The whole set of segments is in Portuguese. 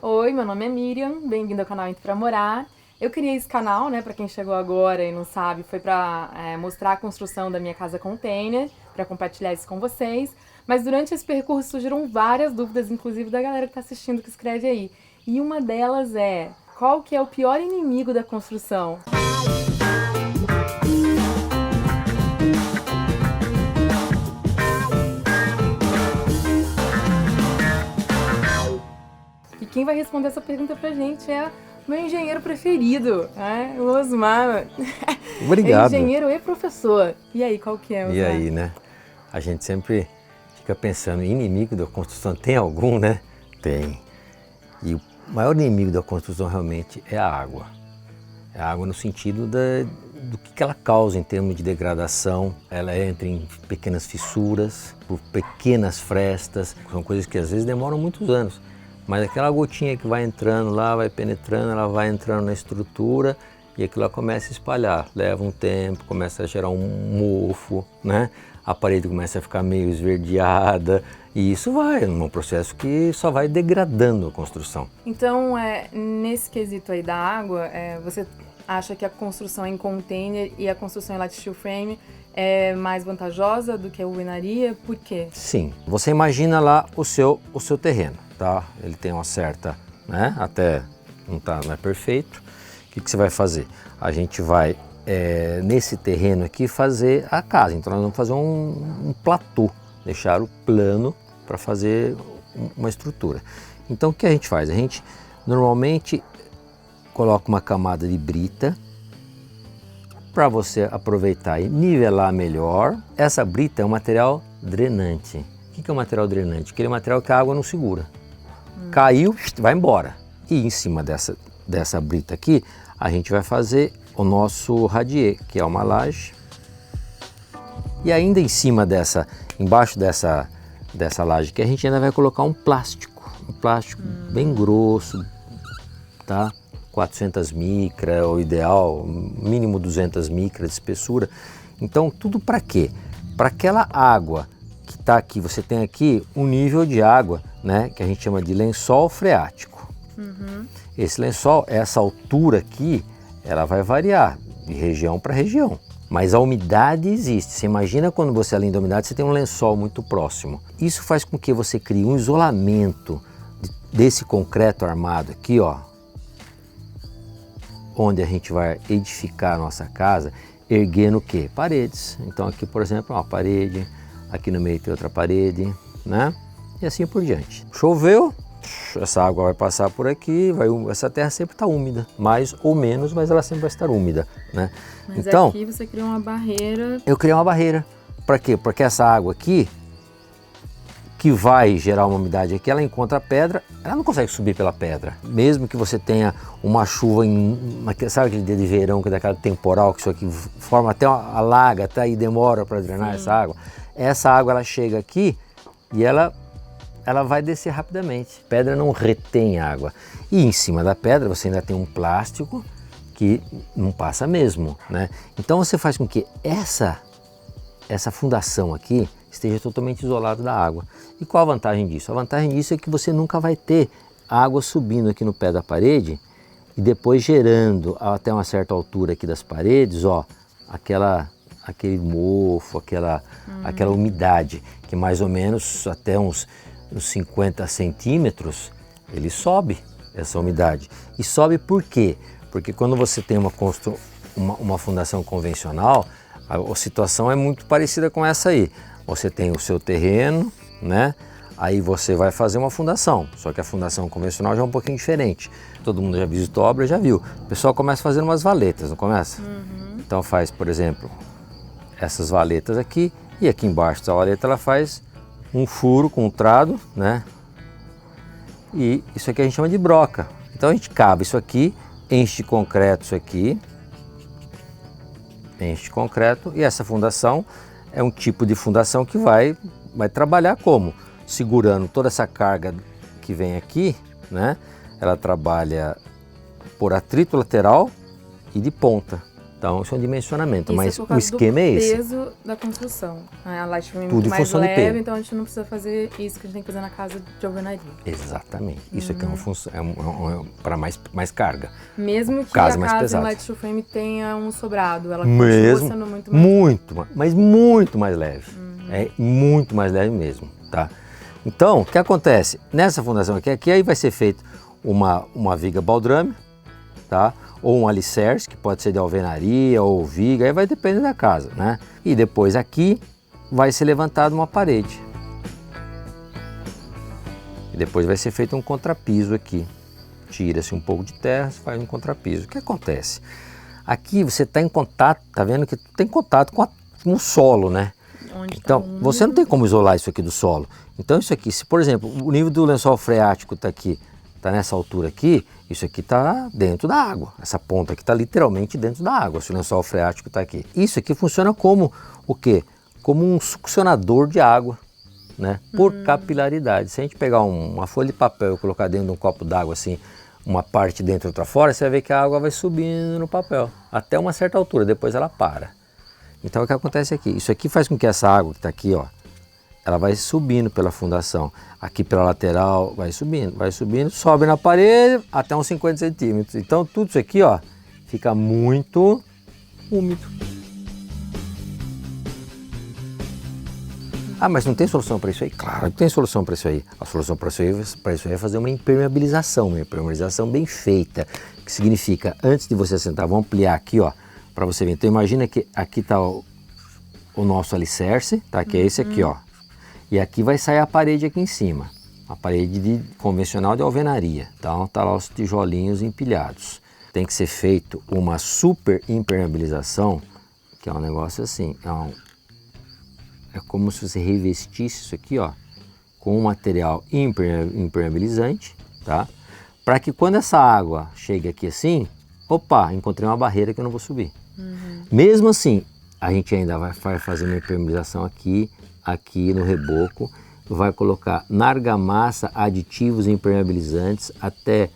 Oi, meu nome é Miriam, bem-vindo ao canal Entre Pra Morar. Eu criei esse canal, né, pra quem chegou agora e não sabe, foi pra mostrar a construção da minha casa container, pra compartilhar isso com vocês. Mas durante esse percurso surgiram várias dúvidas, inclusive da galera que tá assistindo, que escreve aí. E uma delas é, qual que é o pior inimigo da construção? E quem vai responder essa pergunta pra gente é o meu engenheiro preferido, né? O Osmar. É Obrigado. engenheiro e professor. E aí, qual que é, E Osmar? aí, né? A gente sempre fica pensando, inimigo da construção tem algum, né? Tem. E o maior inimigo da construção realmente é a água. É a água no sentido do que ela causa em termos de degradação. Ela entra em pequenas fissuras, por pequenas frestas. São coisas que às vezes demoram muitos anos. Mas aquela gotinha que vai entrando lá, vai penetrando, ela vai entrando na estrutura e aquilo lá começa a espalhar. Leva um tempo, começa a gerar um mofo, né? A parede começa a ficar meio esverdeada e isso vai num processo que só vai degradando a construção. Então, nesse quesito aí da água, você acha que a construção em container e a construção em lat steel frame é mais vantajosa do que a alvenaria? Por quê? Sim, você imagina lá o seu terreno, tá? Ele tem uma certa, né? Até não é perfeito. O que você vai fazer? A gente vai nesse terreno aqui fazer a casa. Então nós vamos fazer um platô, deixar o plano para fazer uma estrutura. Então o que a gente faz? A gente normalmente coloca uma camada de brita para você aproveitar e nivelar melhor. Essa brita é um material drenante. O que é um material drenante? Aquele material que a água não segura. Caiu, vai embora. E em cima dessa brita aqui, a gente vai fazer o nosso radier, que é uma laje. E ainda em cima embaixo dessa laje que a gente ainda vai colocar um plástico bem grosso, tá? 400 micras, o ideal, mínimo 200 micras de espessura. Então, tudo para quê? Para aquela água que está aqui, você tem aqui um nível de água, né, que a gente chama de lençol freático. Esse lençol, essa altura aqui, ela vai variar de região para região. Mas a umidade existe. Você imagina quando você, além da umidade, você tem um lençol muito próximo. Isso faz com que você crie um isolamento desse concreto armado aqui, ó, onde a gente vai edificar a nossa casa, erguendo o quê? Paredes. Então aqui, por exemplo, uma parede, aqui no meio tem outra parede, né? E assim por diante. Choveu, essa água vai passar por aqui, essa terra sempre está úmida, mais ou menos, mas ela sempre vai estar úmida, né? Mas Então, aqui você criou uma barreira. eu criei uma barreira. Para quê? Porque essa água aqui, que vai gerar uma umidade aqui, ela encontra a pedra, ela não consegue subir pela pedra. Mesmo que você tenha uma chuva, sabe aquele dia de verão, que é daquela temporal, que isso aqui forma até uma alaga, até aí demora para drenar essa água. Essa água, ela chega aqui e ela vai descer rapidamente. A pedra não retém água. E em cima da pedra você ainda tem um plástico que não passa mesmo, né? Então você faz com que essa fundação aqui esteja totalmente isolada da água. E qual a vantagem disso? A vantagem disso é que você nunca vai ter água subindo aqui no pé da parede e depois gerando até uma certa altura aqui das paredes, ó, aquele mofo, aquela umidade, que mais ou menos até uns 50 centímetros, ele sobe essa umidade. E sobe por quê? Porque quando você tem uma fundação convencional, a situação é muito parecida com essa aí. Você tem o seu terreno, né? Aí você vai fazer uma fundação, só que a fundação convencional já é um pouquinho diferente. Todo mundo já visitou a obra, já viu. O pessoal começa fazendo umas valetas, não começa? Então faz, por exemplo, essas valetas aqui, e aqui embaixo da valeta ela faz um furo com um trado, né? E isso aqui a gente chama de broca. Então a gente cava isso aqui, enche de concreto isso aqui, enche de concreto, e essa fundação é um tipo de fundação que vai trabalhar como? Segurando toda essa carga que vem aqui, né? Ela trabalha por atrito lateral e de ponta. Então, isso é um dimensionamento, Isso mas por o causa esquema é do esse. peso da construção. A laje foi Tudo muito em mais função de leve, peso. então a gente não precisa fazer isso que a gente tem que fazer na casa de alvenaria. Exatamente. Isso aqui é uma função, para mais carga. Mesmo que Casa a mais casa pesada. em light steel frame tenha um sobrado, ela continua Mesmo, sendo muito mais mas muito mais leve. É muito mais leve mesmo, tá? Então, o que acontece? Nessa fundação aqui aí vai ser feito uma viga baldrame, tá? Ou um alicerce, que pode ser de alvenaria ou viga, aí vai depender da casa, né? E depois aqui vai ser levantada uma parede. E depois vai ser feito um contrapiso aqui. Tira-se um pouco de terra, se faz um contrapiso. O que acontece? Aqui você está em contato, tá vendo que tem contato com o solo, né? Então, você não tem como isolar isso aqui do solo. Então, isso aqui, se por exemplo, o nível do lençol freático está aqui, está nessa altura aqui, isso aqui está dentro da água. Essa ponta aqui está literalmente dentro da água, se o lençol freático está aqui. Isso aqui funciona como o quê? Como um succionador de água, né? Por capilaridade. Se a gente pegar uma folha de papel e colocar dentro de um copo d'água assim, uma parte dentro e outra fora, você vai ver que a água vai subindo no papel, até uma certa altura, depois ela para. Então o que acontece aqui? Isso aqui faz com que essa água que está aqui, ó, ela vai subindo pela fundação, aqui pela lateral, vai subindo, sobe na parede até uns 50 centímetros. Então tudo isso aqui, ó, fica muito úmido. Ah, mas não tem solução para isso aí? Claro que tem solução para isso aí. A solução para isso aí é fazer uma impermeabilização bem feita, que significa, antes de você sentar, vamos ampliar aqui, ó, para você ver. Então imagina que aqui está o nosso alicerce, tá? Que é esse aqui, ó. E aqui vai sair a parede aqui em cima, a parede convencional de alvenaria. Então tá lá os tijolinhos empilhados. Tem que ser feito uma super impermeabilização, que é um negócio assim, é como se você revestisse isso aqui, ó, com um material impermeabilizante, tá? Para que quando essa água chegue aqui assim, opa, encontrei uma barreira que eu não vou subir. Mesmo assim, a gente ainda vai fazer uma impermeabilização aqui no reboco, vai colocar na argamassa aditivos impermeabilizantes até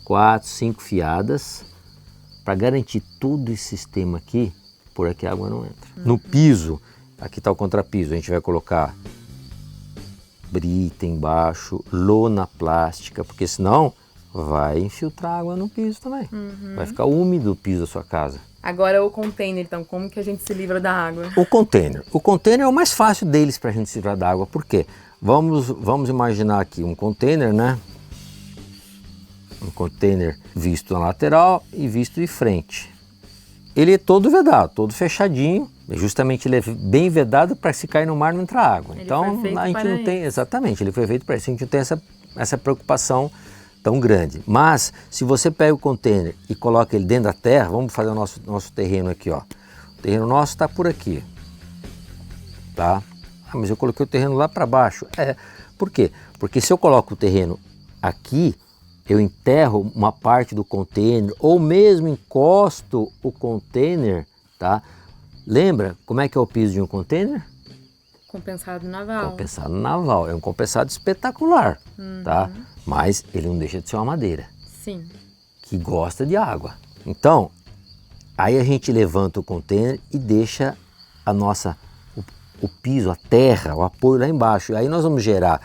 4, 5 fiadas, para garantir todo esse sistema aqui, por aqui a água não entra. No piso, aqui está o contrapiso, a gente vai colocar brita embaixo, lona plástica, porque senão vai infiltrar água no piso também. Vai ficar úmido o piso da sua casa. Agora o container, então, como que a gente se livra da água? O container é o mais fácil deles para a gente se livrar da água. Por quê? Vamos imaginar aqui um container, né? Um container visto na lateral e visto de frente. Ele é todo vedado, todo fechadinho. Justamente ele é bem vedado para se cair no mar não entrar água. Então a gente não tem, exatamente, ele foi feito para isso. A gente não tem essa preocupação tão grande. Mas se você pega o container e coloca ele dentro da terra, vamos fazer o nosso terreno aqui, ó. O terreno nosso está por aqui, tá? Ah, mas eu coloquei o terreno lá para baixo. Por quê? Porque se eu coloco o terreno aqui, eu enterro uma parte do container ou mesmo encosto o container, tá? Lembra como é que é o piso de um container? Compensado naval. Compensado naval, é um compensado espetacular, tá? Mas ele não deixa de ser uma madeira. Sim. Que gosta de água. Então, aí a gente levanta o container e deixa o piso, a terra, o apoio lá embaixo. Aí nós vamos gerar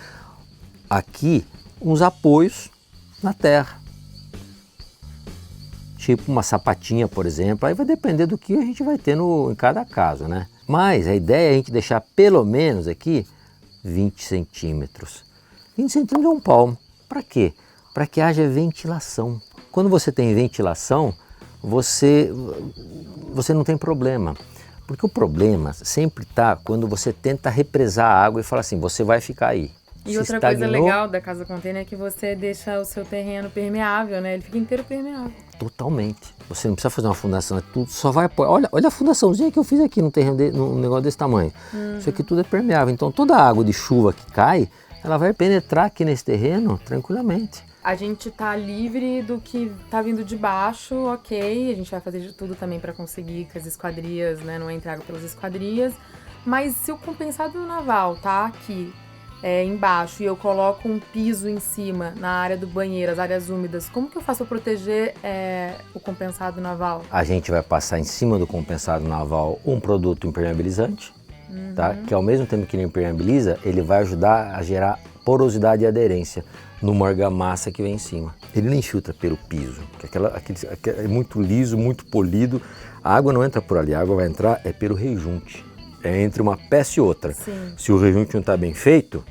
aqui uns apoios na terra. Tipo uma sapatinha, por exemplo. Aí vai depender do que a gente vai ter em cada caso, né? Mas a ideia é a gente deixar pelo menos aqui 20 centímetros. 20 centímetros é um palmo. Para quê? Para que haja ventilação. Quando você tem ventilação, você não tem problema. Porque o problema sempre está quando você tenta represar a água e fala assim, você vai ficar aí. E outra coisa legal da casa container é que você deixa o seu terreno permeável, né? Ele fica inteiro permeável. Totalmente. Você não precisa fazer uma fundação, é tudo, só vai pôr. Olha a fundaçãozinha que eu fiz aqui no terreno, num negócio desse tamanho. Isso aqui tudo é permeável. Então toda a água de chuva que cai, ela vai penetrar aqui nesse terreno tranquilamente. A gente tá livre do que tá vindo de baixo, ok. A gente vai fazer de tudo também para conseguir que as esquadrias, né, não entre água pelas esquadrias. Mas se o compensado naval tá aqui, embaixo e eu coloco um piso em cima na área do banheiro, as áreas úmidas, como que eu faço para proteger o compensado naval? A gente vai passar em cima do compensado naval um produto impermeabilizante, tá? Que ao mesmo tempo que ele impermeabiliza, ele vai ajudar a gerar porosidade e aderência numa argamassa que vem em cima. Ele não infiltra pelo piso, que é muito liso, muito polido. A água não entra por ali, a água vai entrar pelo rejunte. É entre uma peça e outra. Sim. Se o rejunte não está bem feito,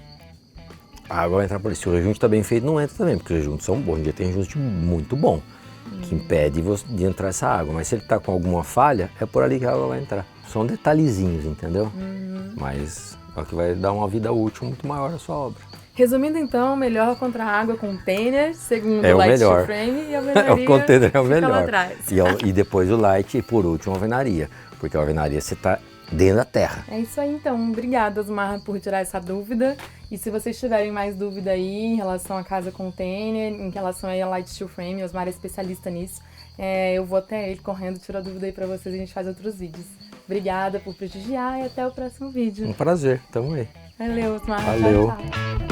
a água vai entrar por ali. Se o rejunte está bem feito, não entra também, porque os rejuntos são bons. Hoje em dia tem rejunte muito bom, que impede de entrar essa água. Mas se ele está com alguma falha, é por ali que a água vai entrar. São detalhezinhos, entendeu? Mas é o que vai dar uma vida útil muito maior à sua obra. Resumindo então, melhor contra a água container, segundo É o o light melhor. frame e a alvenaria O container é o fica lá melhor. atrás. E depois o light e por último a alvenaria. Porque a alvenaria você está dentro da terra. É isso aí então. Obrigada, Osmar, por tirar essa dúvida. E se vocês tiverem mais dúvida aí em relação à casa container, em relação aí a light steel frame, Osmar é especialista nisso, eu vou até ele correndo, tiro a dúvida aí pra vocês e a gente faz outros vídeos. Obrigada por prestigiar e até o próximo vídeo. Um prazer, tamo aí. Valeu, Osmar. Valeu. Tchau, tchau.